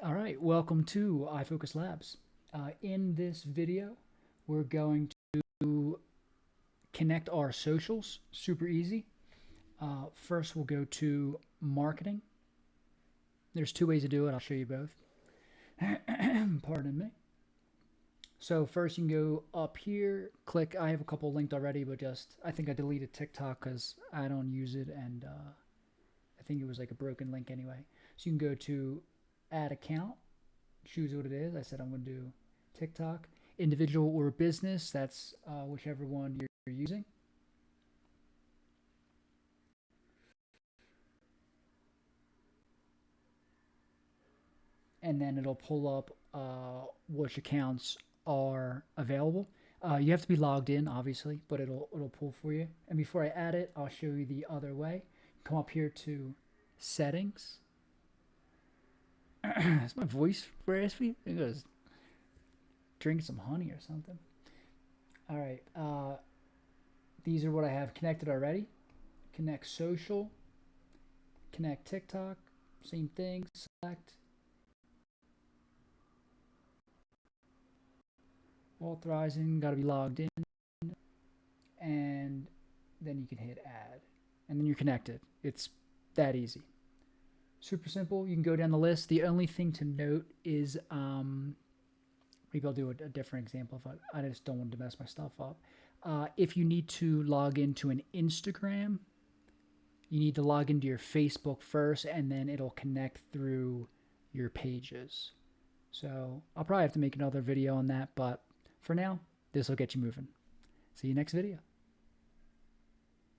All right, welcome to iFocus Labs. In this video, we're going to connect our socials, super easy. First, we'll go to marketing. There's two ways to do it. I'll show you both. Pardon me. So first you can go up here, click, I have a couple linked already, but I think I deleted TikTok because I don't use it and I think it was like a broken link anyway. So you can go to add account, choose what it is. I said I'm going to do TikTok, individual or business. That's whichever one you're using. And then it'll pull up which accounts are available. You have to be logged in, obviously, but it'll pull for you. And before I add it, I'll show you the other way. Come up here to settings. Is my voice raspy? I think I was drinking some honey or something. All right. These are what I have connected already. Connect social. Connect TikTok. Same thing. Select. Authorizing. Got to be logged in. And then you can hit add. And then you're connected. It's that easy. Super simple. You can go down the list. The only thing to note is, maybe I'll do a different example if I just don't want to mess my stuff up. If you need to log into an Instagram, you need to log into your Facebook first, and then it'll connect through your pages. So I'll probably have to make another video on that, but for now, this will get you moving. See you next video.